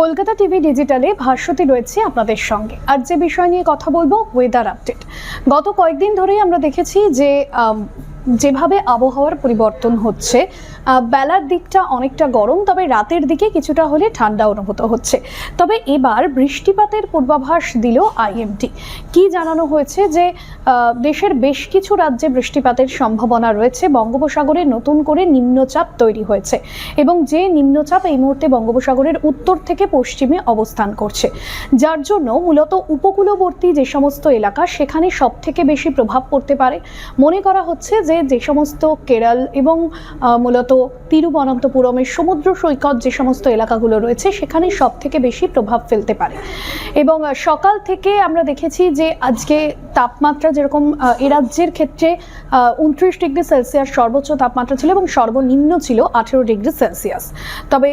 Kolkata TV ডিজিটালে Bhaswati রয়েছে আপনাদের সঙ্গে। আর যে বিষয় নিয়ে কথা বলবো, ওয়েদার আপডেট। গত কয়েকদিন ধরেই আমরা দেখেছি যে যেভাবে আবহাওয়ার পরিবর্তন হচ্ছে, বেলার দিকটা অনেকটা গরম, তবে রাতের দিকে কিছুটা হলে ঠান্ডা অনুভূত হচ্ছে। তবে এবার বৃষ্টিপাতের পূর্বাভাস দিল আইএমডি। কি জানানো হয়েছে যে দেশের বেশ কিছু রাজ্যে বৃষ্টিপাতের সম্ভাবনা রয়েছে। বঙ্গোপসাগরে নতুন করে নিম্নচাপ তৈরি হয়েছে এবং যে নিম্নচাপ এই মুহূর্তে বঙ্গোপসাগরের উত্তর থেকে পশ্চিমে অবস্থান করছে, যার জন্য মূলত উপকূলবর্তী যে সমস্ত এলাকা সেখানে সব থেকে বেশি প্রভাব পড়তে পারে। মনে করা হচ্ছে যে সমস্ত কেরল এবং মূলত তিরুবনন্তপুরমের সমুদ্র সৈকত যে সমস্ত এলাকাগুলো রয়েছে সেখানে সব থেকে বেশি প্রভাব ফেলতে পারে। এবং সকাল থেকে আমরা দেখেছি যে আজকে তাপমাত্রা যেরকম এ রাজ্যের ক্ষেত্রে 29 ডিগ্রি সেলসিয়াস সর্বোচ্চ তাপমাত্রা ছিল এবং সর্বনিম্ন ছিল 18 ডিগ্রি সেলসিয়াস। তবে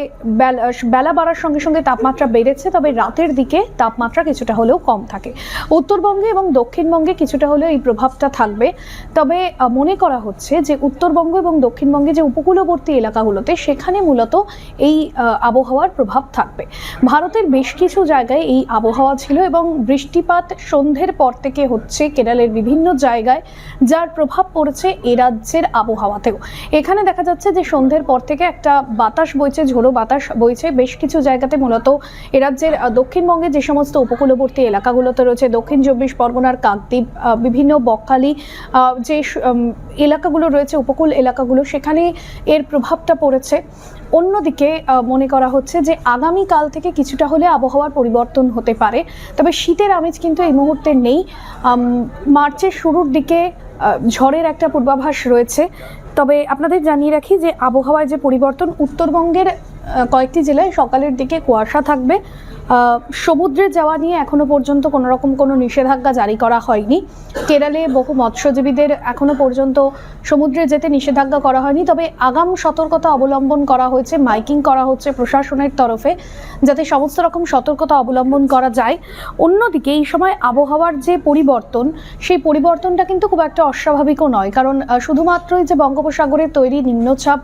বেলা বাড়ার সঙ্গে সঙ্গে তাপমাত্রা বেড়েছে, তবে রাতের দিকে তাপমাত্রা কিছুটা হলেও কম থাকে। উত্তরবঙ্গে এবং দক্ষিণবঙ্গে কিছুটা হলেও এই প্রভাবটা থাকবে। তবে মনে করা হচ্ছে যে উত্তরবঙ্গ এবং দক্ষিণবঙ্গে যে উপকূলবর্তী এলাকাগুলোতে সেখানে মূলত এই আবহাওয়ার প্রভাব থাকবে। ভারতের বেশ কিছু জায়গায় এই আবহাওয়া ছিল এবং বৃষ্টিপাত সন্ধ্যের পর থেকে হচ্ছে কেরলের বিভিন্ন জায়গায়, যার প্রভাব পড়েছে এ রাজ্যের আবহাওয়াতেও। এখানে দেখা যাচ্ছে যে সন্ধ্যের পর থেকে একটা বাতাস বইছে, ঝোড়ো বাতাস বইছে বেশ কিছু জায়গাতে। মূলত এ রাজ্যের দক্ষিণবঙ্গে যে সমস্ত উপকূলবর্তী এলাকাগুলোতে রয়েছে, দক্ষিণ 24 পরগনার কাকদ্বীপ, বিভিন্ন বকখালি যে এলাকাগুলো রয়েছে, উপকূল এলাকাগুলো, সেখানে এর প্রভাবটা পড়েছে। অন্যদিকে মনে করা হচ্ছে যে আগামীকাল থেকে কিছুটা হলে আবহাওয়ার পরিবর্তন হতে পারে। তবে শীতের আমেজ কিন্তু এই মুহূর্তে নেই। মার্চের শুরুর দিকে ঝড়ের একটা পূর্বাভাস রয়েছে। তবে আপনাদের জানিয়ে রাখি যে আবহাওয়ায় যে পরিবর্তন, উত্তরবঙ্গের কয়েকটি জেলায় সকালের দিকে কুয়াশা থাকবে। সমুদ্রে যাওয়া নিয়ে এখনো পর্যন্ত কোনো রকম কোনো নিষেধাজ্ঞা জারি করা হয়নি। কেরলে বহু মৎস্যজীবীদের এখনো পর্যন্ত সমুদ্রে যেতে নিষেধাজ্ঞা করা হয়নি, তবে আগাম সতর্কতা অবলম্বন করা হয়েছে, মাইকিং করা হচ্ছে প্রশাসনের তরফে, যাতে সমস্ত রকম সতর্কতা অবলম্বন করা যায়। অন্যদিকে এই সময় আবহাওয়ার যে পরিবর্তন, সেই পরিবর্তনটা কিন্তু খুব একটা অস্বাভাবিকও নয়, কারণ শুধুমাত্রই যে বঙ্গোপসাগরে তৈরি নিম্নচাপ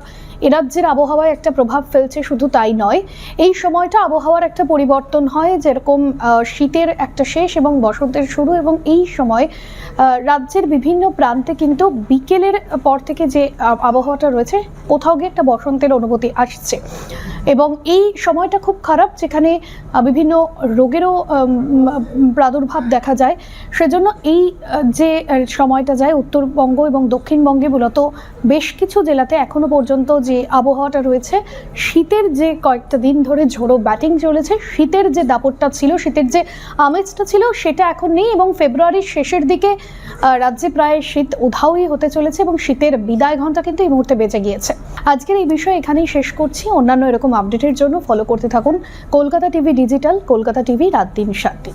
এ রাজ্যের আবহাওয়ায় একটা প্রভাব ফেলছে শুধু তাই নয়, এই সময়টা আবহাওয়ার একটা পরিবর্তন হয়, যেরকম শীতের একটা শেষ এবং বসন্তের শুরু। এবং এই সময় রাজ্যের বিভিন্ন প্রান্তে কিন্তু বিকেলের পর থেকে যে আবহাওয়াটা রয়েছে, কোথাও গিয়ে একটা বসন্তের অনুভূতি আসছে। এবং এই সময়টা খুব খারাপ, যেখানে বিভিন্ন রোগেরও প্রাদুর্ভাব দেখা যায়। সেজন্য এই যে সময়টা যায় উত্তরবঙ্গ এবং দক্ষিণবঙ্গে মূলত বেশ কিছু জেলাতে এখনো পর্যন্ত যে আবহাওয়াটা রয়েছে, শীতের যে কয়েকটা দিন ধরে ঝোড়ো ব্যাটিং চলেছে, শীতের যে দাপটটা ছিল, শীতের যে আমেজটা ছিল, সেটা এখন নেই। এবং ফেব্রুয়ারির শেষের দিকে রাজ্যে প্রায় শীত উধাওই হতে চলেছে এবং শীতের বিদায় ঘণ্টা কিন্তু এই মুহূর্তে বেজে গিয়েছে। আজকের এই বিষয় এখানেই শেষ করছি। অন্যান্য এরকম আপডেটের জন্য ফলো করতে থাকুন Kolkata TV digital, Kolkata TV রাত 3-7।